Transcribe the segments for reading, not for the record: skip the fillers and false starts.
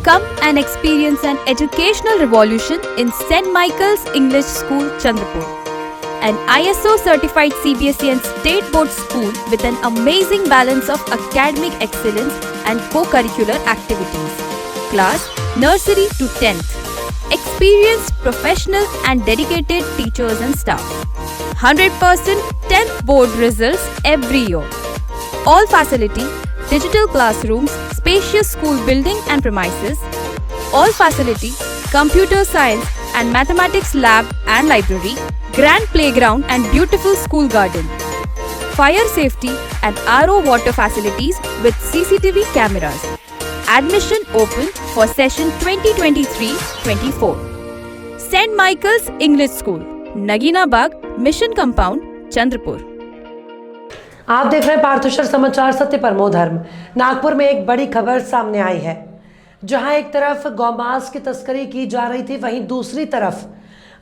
Come and experience an educational revolution in St. Michael's English School, Chandrapur. An ISO certified CBSE and state board school with an amazing balance of academic excellence and co-curricular activities. Class nursery to 10th. Experienced, professional and dedicated teachers and staff. 100% 10th board results every year. All facility, digital classrooms, spacious school building and premises. All facility, computer science and mathematics lab and library. Grand playground and beautiful school garden. Fire safety and RO water facilities with CCTV cameras. Admission open for session 2023-24. St. Michael's English School, Nagina Bagh, mission compound, Chandrapur. आप देख रहे हैं पार्थेश्वर समाचार, सत्य परमो धर्म। नागपुर में एक बड़ी खबर सामने आई है, जहां एक तरफ गौमांस की तस्करी की जा रही थी, वहीं दूसरी तरफ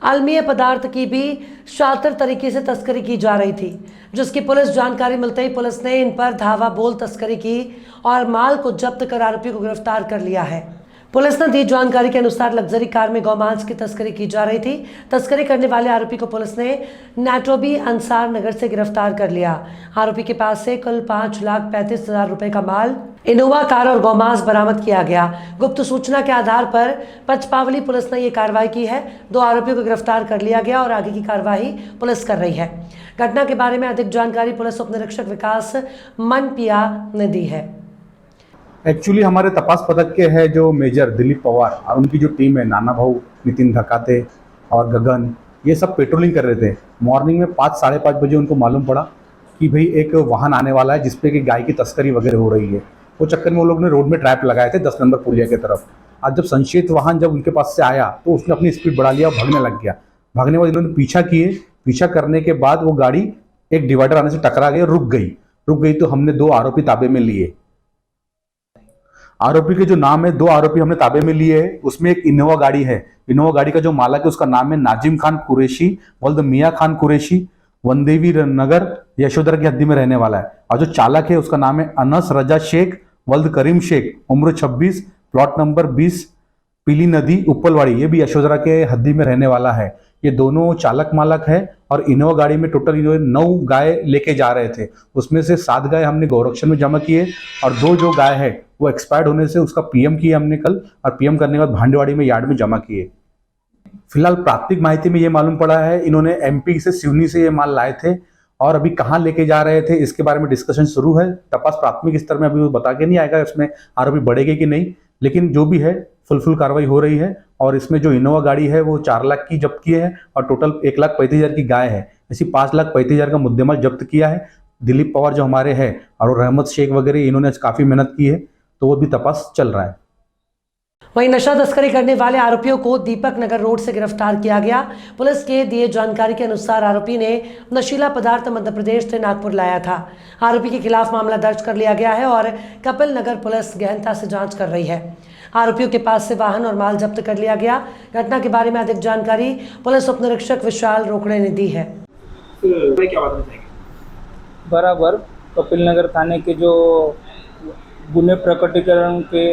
अलमीय पदार्थ की भी शातिर तरीके से तस्करी की जा रही थी, जिसकी पुलिस जानकारी मिलते ही पुलिस ने इन पर धावा बोल तस्करी की और माल को जब्त कर आरोपी को गिरफ्तार कर लिया है। पुलिस ने दी जानकारी के अनुसार लग्जरी कार में गौमांस की तस्करी की जा रही थी। तस्करी करने वाले आरोपी को पुलिस ने नाटोबी अंसार नगर से गिरफ्तार कर लिया। आरोपी के पास से कुल 5,35,000 रुपए का माल, इनोवा कार और गौमांस बरामद किया गया। गुप्त सूचना के आधार पर पचपावली पुलिस ने ये कार्रवाई की है। 2 आरोपियों को गिरफ्तार कर लिया गया और आगे की कार्रवाई पुलिस कर रही है। घटना के बारे में अधिक जानकारी पुलिस उप निरीक्षक विकास मनपिया ने दी है। एक्चुअली हमारे तपास पथक के है जो मेजर दिलीप पवार और उनकी जो टीम है, नाना भाऊ, नितिन धकाते और गगन, ये सब पेट्रोलिंग कर रहे थे। मॉर्निंग में 5 साढ़े 5 बजे उनको मालूम पड़ा कि भाई एक वाहन आने वाला है जिसपे कि गाय की तस्करी वगैरह हो रही है। वो चक्कर में वो लोग ने रोड में ट्रैप लगाए थे 10 नंबर पुलिया की तरफ। आज जब संशयित वाहन जब उनके पास से आया तो उसने अपनी स्पीड बढ़ा लिया और भागने लग गया। भागने के बाद इन्होंने पीछा किए। पीछा करने के बाद वो गाड़ी एक डिवाइडर आने से टकरा गई, रुक गई तो हमने 2 आरोपी ताबे में लिए। आरोपी के जो नाम है, 2 आरोपी हमने ताबे में लिए हैं। उसमें एक इनोवा गाड़ी है। इनोवा गाड़ी का जो मालक है उसका नाम है नाजिम खान कुरैशी वल्द मियाँ खान कुरैशी, वनदेवी नगर यशोधरा की हद्दी में रहने वाला है। और जो चालक है उसका नाम है अनस रजा शेख वल्द करीम शेख, उम्र 26, प्लॉट नंबर 20, पीली नदी उपलवाड़ी, ये भी यशोधरा के हद्दी में रहने वाला है। ये दोनों चालक मालक है। और इनोवा गाड़ी में टोटल 9 गाय लेके जा रहे थे। उसमें से 7 गाय हमने गौरक्षण में जमा किए और 2 जो गाय है वो एक्सपायर्ड होने से उसका पीएम किया हमने कल, और पीएम करने के बाद भांडेवाड़ी में यार्ड में जमा किए। फिलहाल प्राथमिक माहिती में ये मालूम पड़ा है इन्होंने एमपी से, सिवनी से ये माल लाए थे और अभी कहाँ लेके जा रहे थे इसके बारे में डिस्कशन शुरू है। तपास प्राथमिक स्तर में अभी वो बता के नहीं आएगा इसमें आरोपी बढ़ेगा कि नहीं, लेकिन जो भी है फुल कार्रवाई हो रही है। और इसमें जो इनोवा गाड़ी है वो 4 लाख की जब्त की है और टोटल 1,35,000 की गाय है। इसी 5,35,000 का मुद्देमाल जब्त किया है। दिलीप पवार जो हमारे हैं और रहमत शेख वगैरह, इन्होंने काफ़ी मेहनत की है, तो वो भी तपास चल रहा है। वहीं नशा तस्करी करने वाले आरोपियों को दीपक नगर रोड से गिरफ्तार किया गया। पुलिस के दिए जानकारी के अनुसार आरोपी ने नशीला पदार्थ मध्य प्रदेश से नागपुर लाया था। आरोपी के खिलाफ मामला दर्ज कर लिया गया है और कपिल नगर पुलिस गहनता से जांच कर रही है। आरोपियों के पास से वाहन और माल जब्त कर लिया गया। घटना के बारे में अधिक जानकारी पुलिस उप निरीक्षक विशाल रोकड़े ने दी है। बराबर कपिल नगर थाने के जो गुने प्रकटीकरण के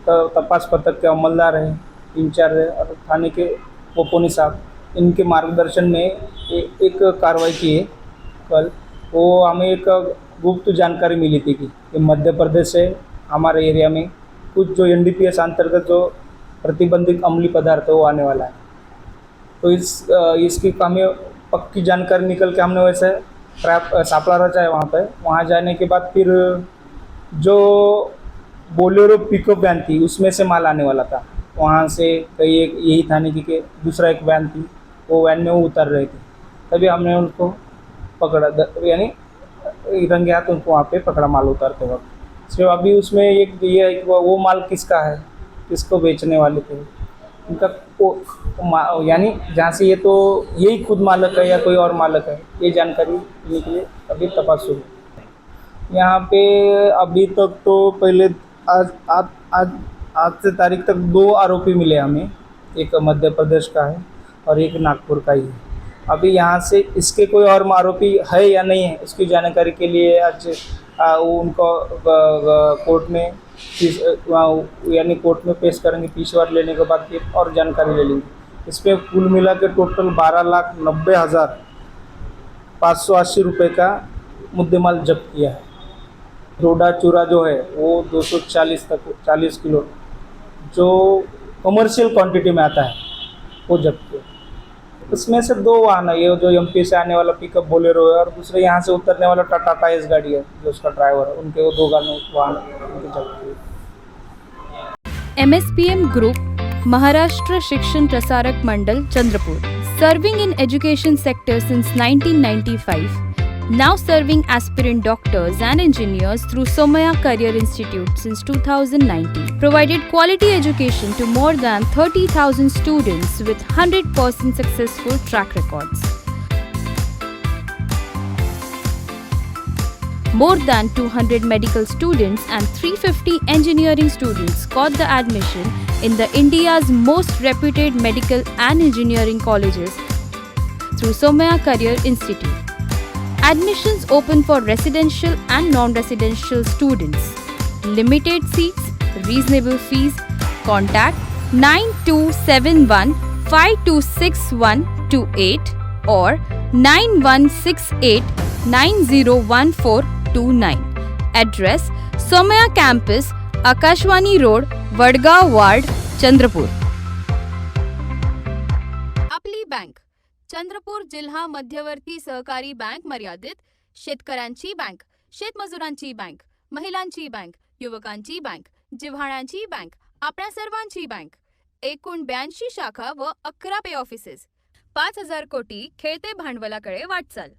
तपास पथक के अमलदार हैं, इंचार्ज है और थाने के पोपोनी साहब, इनके मार्गदर्शन में एक कार्रवाई की है कल। वो हमें एक गुप्त जानकारी मिली थी कि मध्य प्रदेश से हमारे एरिया में कुछ जो एनडीपीएस अंतर्गत जो प्रतिबंधित अम्लीय पदार्थ है वो आने वाला है। तो इसकी हमें पक्की जानकारी निकल के हमने वैसे ट्रैप सापड़ा रचा है वहाँ पे। वहाँ जाने के बाद फिर जो बोलेरो पिकअप वैन थी उसमें से माल आने वाला था। वहाँ से कई एक यही थाने की के दूसरा एक वैन थी, वो वैन में वो उतर रहे थे, तभी हमने उनको पकड़ा, यानी रंगे हाथ उनको वहाँ पे पकड़ा माल उतारते वक्त। सिर्फ अभी उसमें एक ये वो माल किसका है, किसको बेचने वाले थे उनका यानी जहाँ से ये तो यही खुद मालक है या कोई और मालक है, ये जानकारी लेने के लिए अभी तपास शुरू। यहाँ पे अभी तक तो पहले आज से तारीख तक 2 आरोपी मिले हमें, एक मध्य प्रदेश का है और एक नागपुर का ही है। अभी यहाँ से इसके कोई और आरोपी है या नहीं है उसकी जानकारी के लिए आज उनको कोर्ट में यानी कोर्ट में पेश करेंगे, पीछेवार लेने के बाद फिर और जानकारी ले लेंगे। इस पर कुल मिला के टोटल 12,90,580 रुपये का मुद्देमाल जब्त किया है। डोडा चूरा जो है वो 40 किलो जो कमर्शियल क्वांटिटी में आता है वो जब्त किया। इसमें से 2 वाहन है, ये जो एमपी से आने वाला पिकअप बोलेरो है और दूसरे यहाँ से उतरने वाला टाटा टाइस गाड़ी है जो उसका ड्राइवर है, उनके वो 2 वाहन उनके जब्त किए। MSPM Group, Maharashtra Shikshan Prasarak Mandal, Chandrapur. Serving in education sector since 1995. Now serving aspirant doctors and engineers through Somaya Career Institute since 2019. Provided quality education to more than 30,000 students with 100% successful track records. More than 200 medical students and 350 engineering students got the admission in the India's most reputed medical and engineering colleges through Somaya Career Institute. Admissions open for residential and non-residential students. Limited seats, reasonable fees. Contact 9271 526128 or 9168 901429. Address Somaya Campus, Akashwani Road, Vadgaon Ward, Chandrapur. आपली bank Chandrapur जिल्हा मध्यवर्ती सहकारी bank मर्यादित, शेतकऱ्यांची bank, शेतमजुरांची bank, महिलांची bank, युवकांची bank, जिव्हाळ्यांची bank, आपल्या सर्वांची bank. एकूण 82 शाखा व 11 पे ऑफिसेस. 5,000 कोटी खेळते भांडवलाकडे वाटचाल.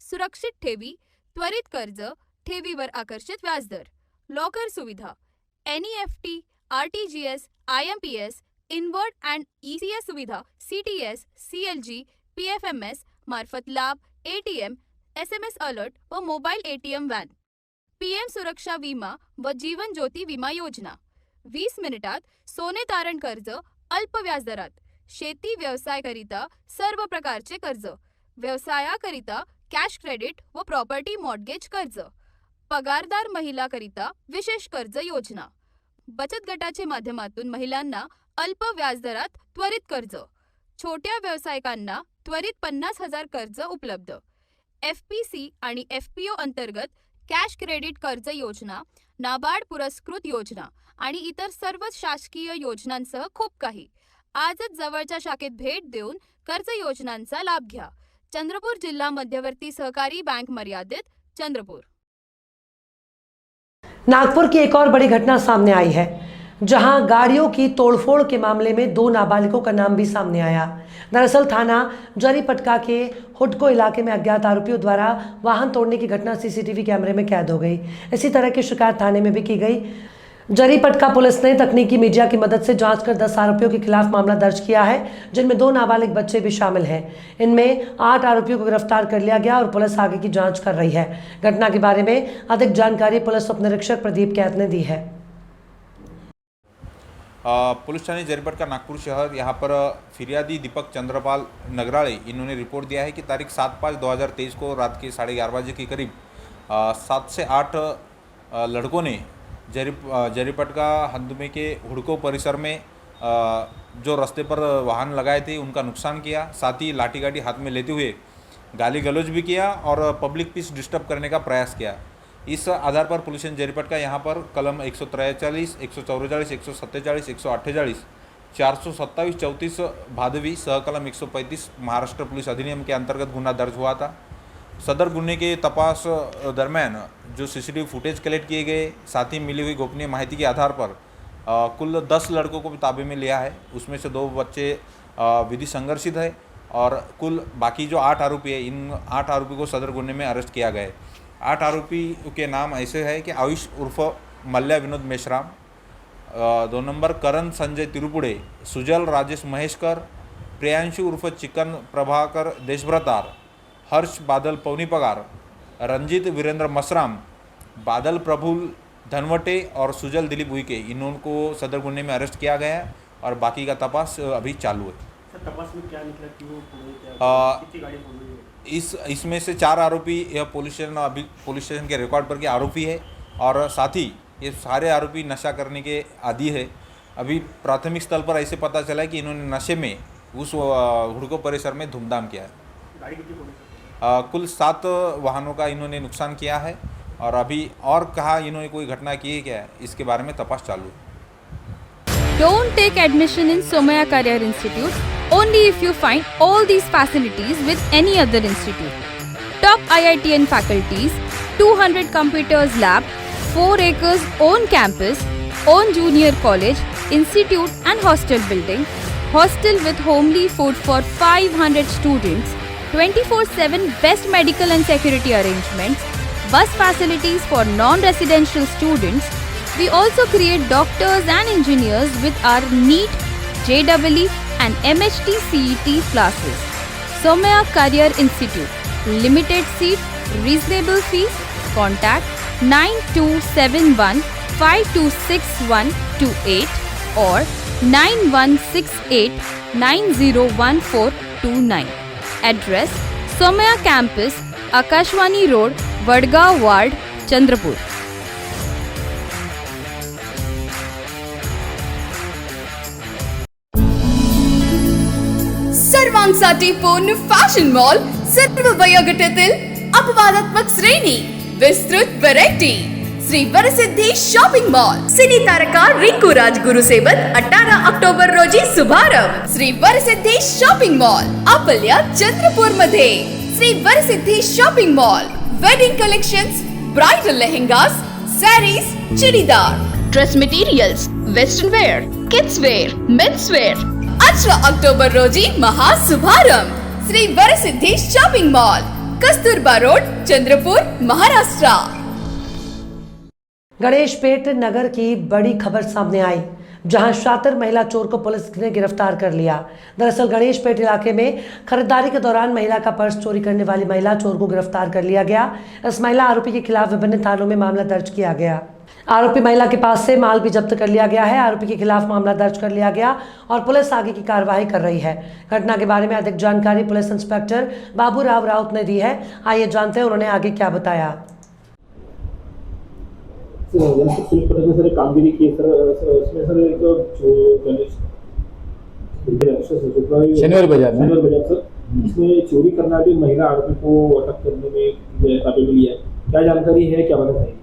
सुरक्षित ठेवी, त्वरित कर्ज, ठेवीवर आकर्षित व्याजदर, लॉकर सुविधा, NEFT, RTGS, IMPS, inward and ECS सुविधा, CTS, CLG, PFMS मार्फत लाभ, ATM, SMS अलर्ट व मोबाईल ATM व्हॅन. PM सुरक्षा विमा व जीवन ज्योती विमा योजना. 20 मिनिटात सोने तारण कर्ज अल्प व्याजदरात. शेती व्यवसायाकरिता सर्व प्रकारचे कर्ज. व्यवसायाकरिता कॅश क्रेडिट व प्रॉपर्टी मॉर्टगेज कर्ज. पगारदार महिलाकरिता विशेष कर्ज योजना. बचत गटाच्या माध्यमातून महिलांना अल्प व्याजदरात त्वरित कर्ज. छोट्या व्यावसायिकांना त्वरित 50,000 कर्ज उपलब्ध. FPC आणि FPO अंतर्गत कॅश क्रेडिट कर्ज योजना, नाबार्ड पुरस्कृत योजना आणि इतर सर्व शासकीय योजनांसह खूप काही. आजच जवळच्या शाखेत भेट देऊन कर्ज योजनांचा लाभ घ्या. चंद्रपूर जिल्हा मध्यवर्ती सहकारी बैंक मर्यादित, चंद्रपुर. नागपुर की एक और बड़ी घटना सामने आई है, जहां गाड़ियों की तोड़फोड़ के मामले में 2 नाबालिगों का नाम भी सामने आया। दरअसल थाना जरीपटका के हुडको इलाके में अज्ञात आरोपियों द्वारा वाहन तोड़ने की घटना सीसीटीवी कैमरे में कैद हो गई। इसी तरह की शिकायत थाने में भी की गई। जरीपटका पुलिस ने तकनीकी मीडिया की मदद से जांच कर 10 आरोपियों के खिलाफ मामला दर्ज किया है, जिनमें 2 नाबालिग बच्चे भी शामिल हैं। इनमें 8 आरोपियों को गिरफ्तार कर लिया गया और पुलिस आगे की जांच कर रही है। घटना के बारे में अधिक जानकारी पुलिस उप निरीक्षक प्रदीप कैत ने दी है। पुलिस थाने जरीपटका नागपुर शहर यहाँ पर फिरियादी दीपक चंद्रपाल नगराळे इन्होंने रिपोर्ट दिया है कि तारीख 7/5/2023 को रात के 11:30 बजे के करीब 7 से 8 लड़कों ने जरीपटका हंदुमे के हुडको परिसर में जो रास्ते पर वाहन लगाए थे उनका नुकसान किया, साथ ही लाठी गाठी हाथ में लेते हुए गाली गलौज भी किया और पब्लिक पीस डिस्टर्ब करने का प्रयास किया। इस आधार पर पुलिस जरीपटका यहाँ पर कलम 143, 144, 147, 148, 427, 34 भादवी सहकलम 135 महाराष्ट्र पुलिस अधिनियम के अंतर्गत गुना दर्ज हुआ था। सदर गुन्हे के तपास दरमियान जो सीसीटीवी फुटेज कलेक्ट किए गए, साथ ही मिली हुई गोपनीय माहिती के आधार पर कुल 10 लड़कों को ताबे में लिया है। उसमें से 2 बच्चे विधि संघर्षित है और कुल बाकी जो 8 आरोपी है, इन 8 आरोपी को सदर गुन्हे में अरेस्ट किया गया है। 8 आरोपी के नाम ऐसे है कि आयुष उर्फ मल्ल्या विनोद मेश्राम, 2 नंबर करण संजय तिरुपुड़े, सुजल राजेश महेशकर, प्रियांशु उर्फ चिकन प्रभाकर देशभ्रतार, हर्ष बादल पवनी पगार, रंजीत वीरेंद्र मसराम, बादल प्रफुल धनवटे और सुजल दिलीप उइके, इनको सदर गुन्हे में अरेस्ट किया गया है और बाकी का तपास अभी चालू है। सर तपास में क्या निकला कि वो कितनी गाड़ी फोड़ हुई है? इसमें से 4 आरोपी यह पुलिस स्टेशन के रिकॉर्ड पर के आरोपी है और साथ ही ये सारे आरोपी नशा करने के आदी है। अभी प्राथमिक स्तर पर ऐसे पता चला है कि इन्होंने नशे में उस हुडको परिसर में धूमधाम किया है। गाड़ी कितनी फोड़ी सर? कुल 7 वाहनों का इन्होंने नुकसान किया है और अभी और कहा इन्होंने कोई घटना की है क्या, इसके बारे में तपास चालू है। Don't take admission in Somaya Career Institute only if you find all these facilities with any other institute. Top IITN faculties, 200 computers lab, 4 acres own campus, own junior college, institute and hostel building, hostel with homely food for 500 students, 24/7 best medical and security arrangements, bus facilities for non-residential students. We also create doctors and engineers with our NEET, JEE and MHT CET classes. Somaya Career Institute. Limited seat, reasonable fees. Contact 9271 526128 or 9168 901429. Address Somaya Campus, Akashwani Road, Vadgaon Ward, Chandrapur. सर्वांसाठी पूर्ण fashion mall, सर्व वयोगटातील अपवादात्मक श्रेणी, विस्तृत variety. Shri Varsiddhi shopping mall, सिनी तारका रिंकू राजगुरू सोबत 18 October रोजी शुभारंभ. श्री वरसिद्धी शॉपिंग मॉल आपल्या चंद्रपूर मध्ये. Shri Varsiddhi shopping mall, wedding collections, bridal lehengas, saris, churidar, dress materials, western wear, kids wear, men's wear. 18 October रोजी महाशुभारंभ. Shri Varsiddhi shopping mall, Kasturba road, Chandrapur, Maharashtra. Ganesh Peth Nagar की बड़ी खबर सामने आई, जहां शातिर महिला चोर को पुलिस ने गिरफ्तार कर लिया। दरअसल गणेश पेट इलाके में खरीदारी के दौरान महिला का पर्स चोरी करने वाली महिला चोर को गिरफ्तार कर लिया गया। इस महिला आरोपी के खिलाफ विभिन्न थानों में मामला दर्ज किया गया। आरोपी महिला के पास से माल भी जब्त कर लिया गया है। आरोपी के खिलाफ मामला दर्ज कर लिया गया और पुलिस आगे की कार्रवाई कर रही है। घटना के बारे में अधिक जानकारी पुलिस इंस्पेक्टर बाबूराव राउत ने दी है। आइए जानते हैं उन्होंने आगे क्या बताया। पुलिस पटक सर कामगिरी की सर, उसमें सर एक जो गणेश शनिवार बाजार सर, इसमें चोरी करने वाली महिला आरोपी को अटक करने में ताबे में लिया है। क्या जानकारी है, क्या बता पाएंगे?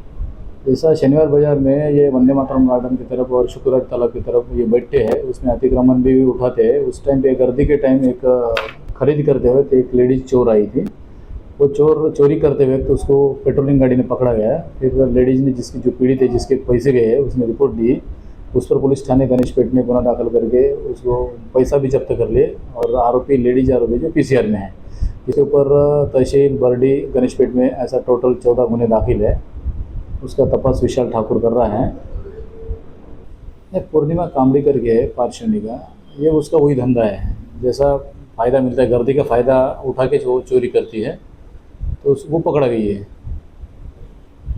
जैसा शनिवार बाजार में ये वंदे मातरम गार्डन की तरफ और शुक्रवार तालाब की तरफ ये बैठते हैं, उसमें अतिक्रमण भी उठाते हैं। उस टाइम पे गर्दी के टाइम एक खरीद करते हुए एक लेडीज चोर आई थी। वो चोर चोरी करते हुए तो उसको पेट्रोलिंग गाड़ी ने पकड़ा गया। फिर लेडीज ने जिसकी जो पीड़ित है जिसके पैसे गए हैं उसने रिपोर्ट दी। उस पर पुलिस थाने गणेश पेट में गुना दाखिल करके उसको पैसा भी जब्त कर लिए और आरोपी लेडीज आरोपी जो PCR में है, इसके ऊपर तहसील बरडी गणेश पेट में ऐसा टोटल 14 गुने दाखिल है। उसका तपास विशाल ठाकुर कर रहा है। पूर्णिमा कामड़ी करके है पार्श्वनी का, ये उसका वही धंधा है। जैसा फ़ायदा मिलता है गर्दी का फ़ायदा उठा के जो चोरी करती है तो वो पकड़ा गई है।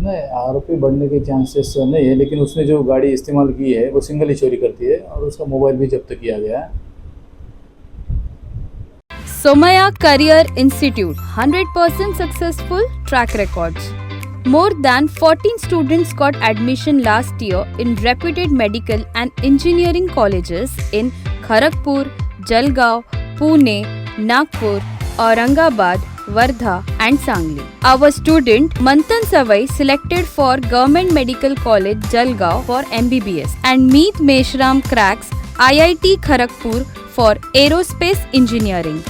नहीं, आरोपी बढ़ने के चांसेस नहीं है, लेकिन उसने जो गाड़ी इस्तेमाल की है वो सिंगल ही चोरी करती है और उसका मोबाइल भी जब्त किया गया है। Somaya Career Institute, 100% successful track records. More than 14 students got admission last year in reputed medical and engineering colleges in Kharagpur, Jalgaon, Pune, Nagpur, Aurangabad, Wardha and Sangli. Our student Manthan Savai selected for Government Medical College Jalgaon for MBBS and Meet Meshram cracks IIT Kharagpur for Aerospace Engineering.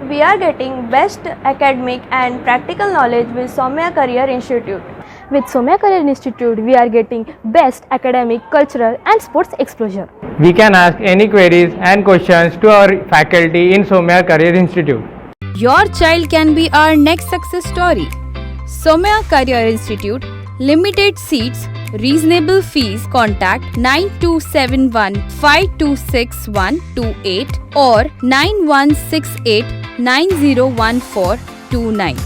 We are getting best academic and practical knowledge with Somaya Career Institute. With Somaya Career Institute, we are getting best academic, cultural and sports exposure. We can ask any queries and questions to our faculty in Somaya Career Institute. Your child can be our next success story. Somaya Career Institute, limited seats, reasonable fees. Contact 9271 526128 or 9168 901429.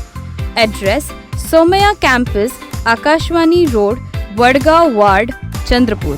Address Somaya Campus, Akashwani Road, Vadgaon Ward, Chandrapur.